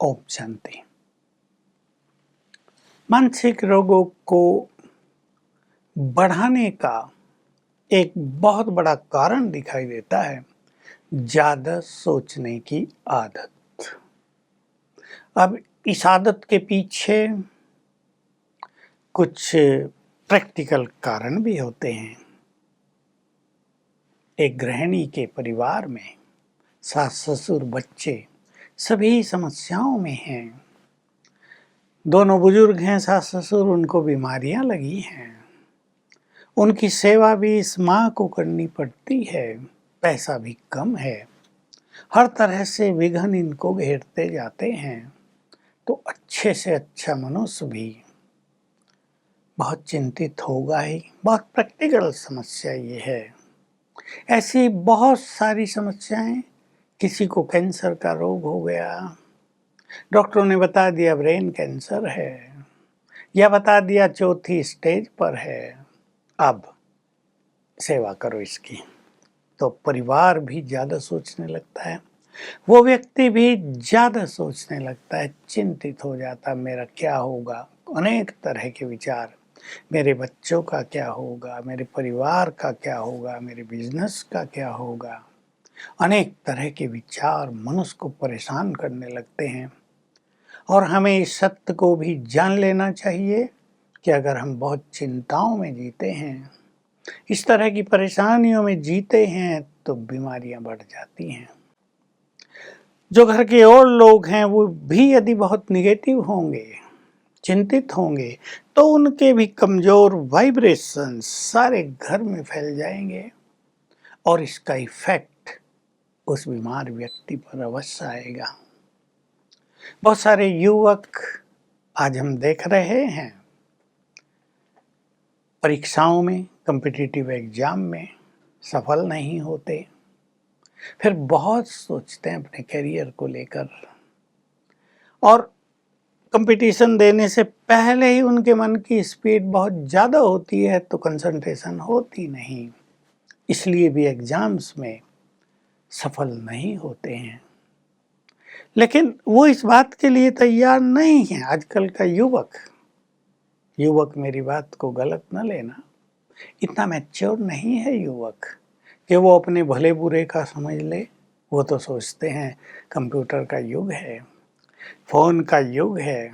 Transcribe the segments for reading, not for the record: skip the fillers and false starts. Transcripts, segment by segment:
ओम शांति। मानसिक रोगों को बढ़ाने का एक बहुत बड़ा कारण दिखाई देता है ज्यादा सोचने की आदत। अब इस आदत के पीछे कुछ प्रैक्टिकल कारण भी होते हैं। एक गृहिणी के परिवार में सास ससुर बच्चे सभी समस्याओं में हैं। दोनों बुजुर्ग हैं सास ससुर, उनको बीमारियां लगी हैं। उनकी सेवा भी इस माँ को करनी पड़ती है, पैसा भी कम है, हर तरह से विघ्न इनको घेरते जाते हैं। तो अच्छे से अच्छा मनुष्य भी बहुत चिंतित होगा ही। बहुत प्रैक्टिकल समस्या ये है। ऐसी बहुत सारी समस्याएं, किसी को कैंसर का रोग हो गया, डॉक्टरों ने बता दिया ब्रेन कैंसर है, या बता दिया चौथी स्टेज पर है, अब सेवा करो इसकी। तो परिवार भी ज़्यादा सोचने लगता है, वो व्यक्ति भी ज़्यादा सोचने लगता है, चिंतित हो जाता, मेरा क्या होगा। अनेक तरह के विचार, मेरे बच्चों का क्या होगा, मेरे परिवार का क्या होगा, मेरे बिजनेस का क्या होगा। अनेक तरह के विचार मनुष्य को परेशान करने लगते हैं। और हमें इस सत्य को भी जान लेना चाहिए कि अगर हम बहुत चिंताओं में जीते हैं, इस तरह की परेशानियों में जीते हैं, तो बीमारियां बढ़ जाती हैं। जो घर के और लोग हैं वो भी यदि बहुत निगेटिव होंगे, चिंतित होंगे, तो उनके भी कमजोर वाइब्रेशन सारे घर में फैल जाएंगे और इसका इफेक्ट उस बीमार व्यक्ति पर अवश्य आएगा। बहुत सारे युवक आज हम देख रहे हैं परीक्षाओं में, कॉम्पिटिटिव एग्जाम में सफल नहीं होते, फिर बहुत सोचते हैं अपने करियर को लेकर, और कंपटीशन देने से पहले ही उनके मन की स्पीड बहुत ज़्यादा होती है, तो कंसंट्रेशन होती नहीं, इसलिए भी एग्जाम्स में सफल नहीं होते हैं। लेकिन वो इस बात के लिए तैयार नहीं है। आजकल का युवक मेरी बात को गलत न लेना, इतना मैच्योर नहीं है युवक कि वो अपने भले बुरे का समझ ले। वो तो सोचते हैं कंप्यूटर का युग है, फ़ोन का युग है,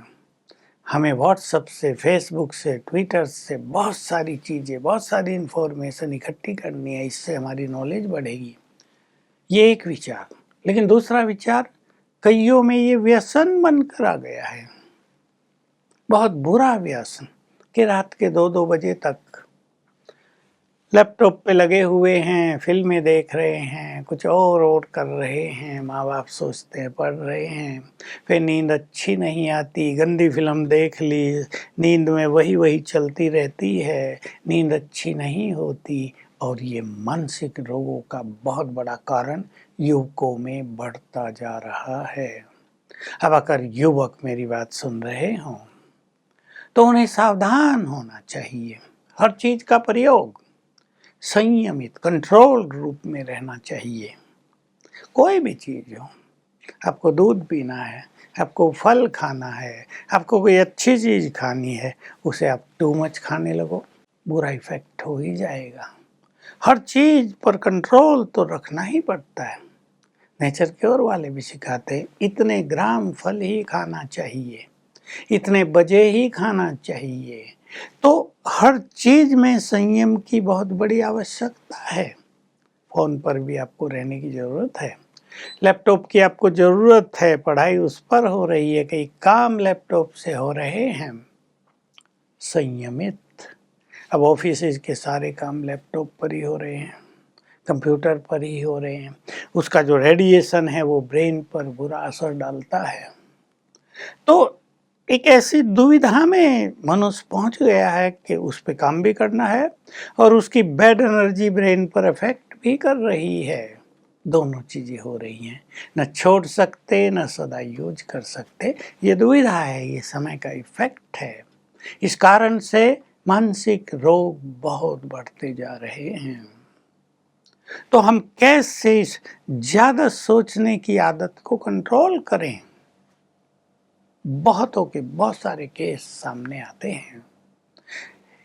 हमें व्हाट्सएप से, फेसबुक से, ट्विटर से बहुत सारी चीज़ें, बहुत सारी इन्फॉर्मेशन इकट्ठी करनी है, इससे हमारी नॉलेज बढ़ेगी। ये एक विचार। लेकिन दूसरा विचार, कईयों में ये व्यसन बनकर आ गया है, बहुत बुरा व्यसन, कि रात के 2-2 बजे तक लैपटॉप पे लगे हुए हैं, फिल्में देख रहे हैं, कुछ और कर रहे हैं। माँ बाप सोचते हैं पढ़ रहे हैं, फिर नींद अच्छी नहीं आती, गंदी फिल्म देख ली, नींद में वही चलती रहती है, नींद अच्छी नहीं होती, और ये मानसिक रोगों का बहुत बड़ा कारण युवकों में बढ़ता जा रहा है। अब अगर युवक मेरी बात सुन रहे हों तो उन्हें सावधान होना चाहिए। हर चीज़ का प्रयोग संयमित, कंट्रोल रूप में रहना चाहिए। कोई भी चीज़ हो, आपको दूध पीना है, आपको फल खाना है, आपको कोई अच्छी चीज़ खानी है, उसे आप टू मच खाने लगो, बुरा इफेक्ट हो ही जाएगा। हर चीज़ पर कंट्रोल तो रखना ही पड़ता है। नेचर क्योर वाले भी सिखाते हैं, इतने ग्राम फल ही खाना चाहिए, इतने बजे ही खाना चाहिए। तो हर चीज में संयम की बहुत बड़ी आवश्यकता है। फोन पर भी आपको रहने की जरूरत है, लैपटॉप की आपको जरूरत है, पढ़ाई उस पर हो रही है, कई काम लैपटॉप से हो रहे हैं, संयमित। अब ऑफिस के सारे काम लैपटॉप पर ही हो रहे हैं, कंप्यूटर पर ही हो रहे हैं, उसका जो रेडिएशन है वो ब्रेन पर बुरा असर डालता है। तो एक ऐसी दुविधा में मनुष्य पहुंच गया है कि उस पे काम भी करना है और उसकी बैड एनर्जी ब्रेन पर इफेक्ट भी कर रही है। दोनों चीजें हो रही हैं, न छोड़ सकते न सदा यूज कर सकते। ये दुविधा है, ये समय का इफेक्ट है। इस कारण से मानसिक रोग बहुत बढ़ते जा रहे हैं। तो हम कैसे इस ज्यादा सोचने की आदत को कंट्रोल करें? बहुतों के बहुत सारे केस सामने आते हैं।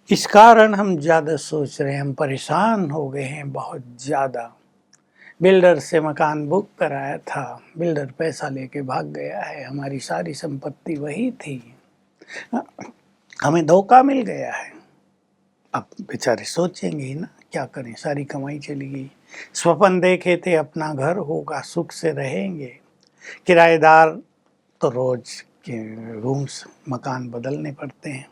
इस कारण हम ज़्यादा सोच रहे हैं, हम परेशान हो गए हैं बहुत ज़्यादा। बिल्डर से मकान बुक कराया था, बिल्डर पैसा लेके भाग गया है, हमारी सारी संपत्ति वही थी, हमें धोखा मिल गया है। अब बेचारे सोचेंगे ही ना, क्या करें, सारी कमाई चली गई। स्वप्न देखे थे अपना घर होगा, सुख से रहेंगे। किराएदार तो रोज के रूम्स मकान बदलने पड़ते हैं,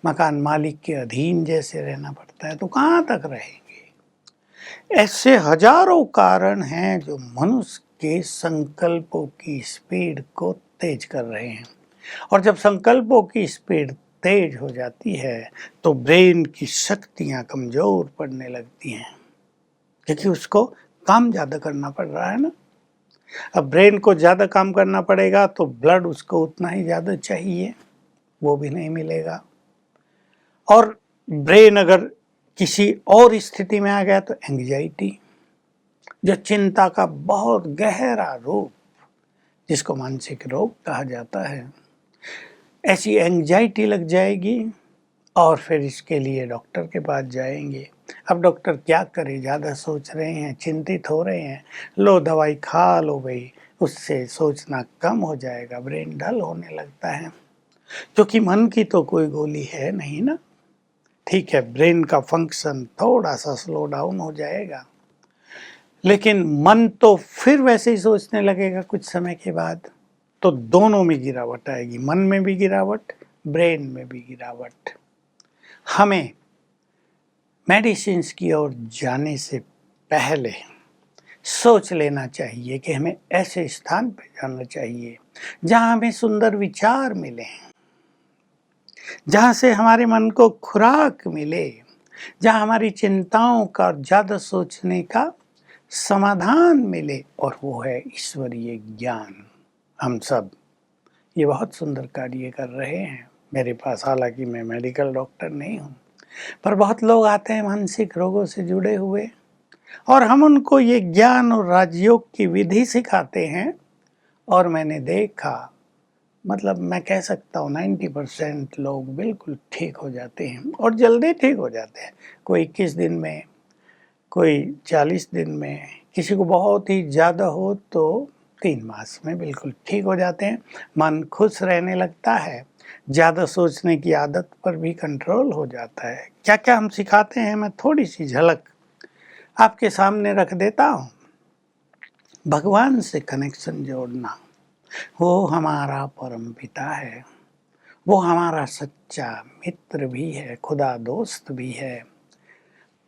मकान मालिक के अधीन जैसे रहना पड़ता है, तो कहाँ तक रहेंगे। ऐसे हजारों कारण हैं जो मनुष्य के संकल्पों की स्पीड को तेज कर रहे हैं। और जब संकल्पों की स्पीड तेज हो जाती है तो ब्रेन की शक्तियां कमजोर पड़ने लगती हैं, क्योंकि उसको काम ज़्यादा करना पड़ रहा है ना। अब ब्रेन को ज़्यादा काम करना पड़ेगा तो ब्लड उसको उतना ही ज़्यादा चाहिए, वो भी नहीं मिलेगा। और ब्रेन अगर किसी और स्थिति में आ गया तो एंग्जाइटी, जो चिंता का बहुत गहरा रूप, जिसको मानसिक रोग कहा जाता है, ऐसी एंग्जाइटी लग जाएगी और फिर इसके लिए डॉक्टर के पास जाएंगे। अब डॉक्टर क्या करे, ज़्यादा सोच रहे हैं, चिंतित हो रहे हैं, लो दवाई खा लो भाई, उससे सोचना कम हो जाएगा, ब्रेन डल होने लगता है। क्योंकि मन की तो कोई गोली है नहीं ना। ठीक है, ब्रेन का फंक्शन थोड़ा सा स्लो डाउन हो जाएगा, लेकिन मन तो फिर वैसे ही सोचने लगेगा कुछ समय के बाद। तो दोनों में गिरावट आएगी, मन में भी गिरावट, ब्रेन में भी गिरावट। हमें मेडिसिन की ओर जाने से पहले सोच लेना चाहिए कि हमें ऐसे स्थान पर जाना चाहिए जहां हमें सुंदर विचार मिले, जहां से हमारे मन को खुराक मिले, जहां हमारी चिंताओं का ज़्यादा सोचने का समाधान मिले, और वो है ईश्वरीय ज्ञान। हम सब ये बहुत सुंदर कार्य कर रहे हैं। मेरे पास, हालांकि मैं मेडिकल डॉक्टर नहीं हूँ, पर बहुत लोग आते हैं मानसिक रोगों से जुड़े हुए, और हम उनको ये ज्ञान और राजयोग की विधि सिखाते हैं। और मैंने देखा, मतलब मैं कह सकता हूँ 90% लोग बिल्कुल ठीक हो जाते हैं, और जल्दी ठीक हो जाते हैं। कोई 21 दिन में, कोई 40 दिन में, किसी को बहुत ही ज़्यादा हो तो 3 मास में बिल्कुल ठीक हो जाते हैं। मन खुश रहने लगता है, ज़्यादा सोचने की आदत पर भी कंट्रोल हो जाता है। क्या क्या हम सिखाते हैं, मैं थोड़ी सी झलक आपके सामने रख देता हूँ। भगवान से कनेक्शन जोड़ना, वो हमारा परम पिता है, वो हमारा सच्चा मित्र भी है, खुदा दोस्त भी है।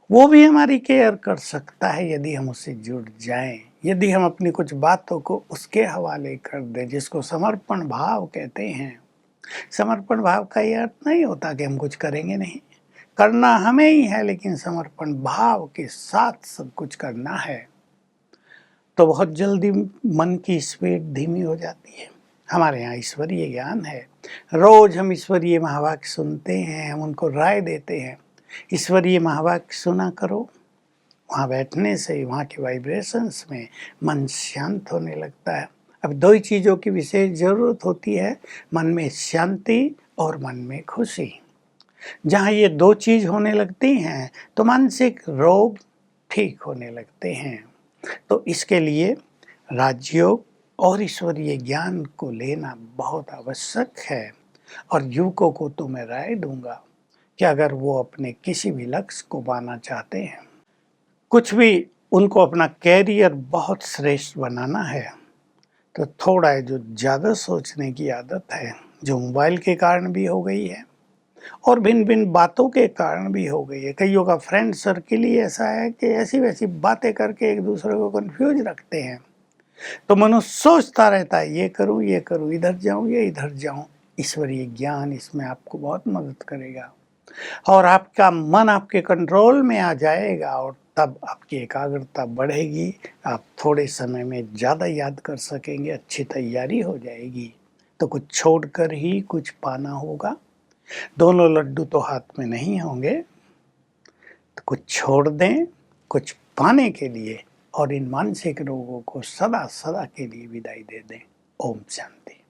वो भी हमारी केयर कर सकता है यदि हम उससे जुड़ जाएं, यदि हम अपनी कुछ बातों को उसके हवाले कर दें, जिसको समर्पण भाव कहते हैं। समर्पण भाव का ये अर्थ नहीं होता कि हम कुछ करेंगे नहीं, करना हमें ही है, लेकिन समर्पण भाव के साथ सब कुछ करना है। तो बहुत जल्दी मन की स्पीड धीमी हो जाती है। हमारे यहाँ ईश्वरीय ज्ञान है, रोज हम ईश्वरीय महावाक्य सुनते हैं, हम उनको राय देते हैं। ईश्वरीय महावाक्य सुना करो, वहाँ बैठने से वहाँ के वाइब्रेशंस में मन शांत होने लगता है। अब दो ही चीज़ों की विशेष ज़रूरत होती है, मन में शांति और मन में खुशी। जहाँ ये दो चीज़ होने लगती हैं तो मानसिक रोग ठीक होने लगते हैं। तो इसके लिए राजयोग और ईश्वरीय ज्ञान को लेना बहुत आवश्यक है। और युवकों को तो मैं राय दूंगा कि अगर वो अपने किसी भी लक्ष्य को पाना चाहते हैं, कुछ भी उनको अपना कैरियर बहुत श्रेष्ठ बनाना है, तो थोड़ा जो ज़्यादा सोचने की आदत है, जो मोबाइल के कारण भी हो गई है और भिन्न भिन्न बातों के कारण भी हो गई है। कईयों का फ्रेंड सर्किल ही ऐसा है कि ऐसी वैसी बातें करके एक दूसरे को कंफ्यूज रखते हैं। तो मनुष्य सोचता रहता है, ये करूं ये करूं, इधर जाऊं ये इधर जाऊं। ईश्वरीय ज्ञान इसमें आपको बहुत मदद करेगा, और आपका मन आपके कंट्रोल में आ जाएगा, और तब आपकी एकाग्रता बढ़ेगी। आप थोड़े समय में ज़्यादा याद कर सकेंगे, अच्छी तैयारी हो जाएगी। तो कुछ छोड़कर ही कुछ पाना होगा। दोनों लड्डू तो हाथ में नहीं होंगे, तो कुछ छोड़ दें कुछ पाने के लिए, और इन मानसिक रोगों को सदा सदा के लिए विदाई दे दें। ओम शांति।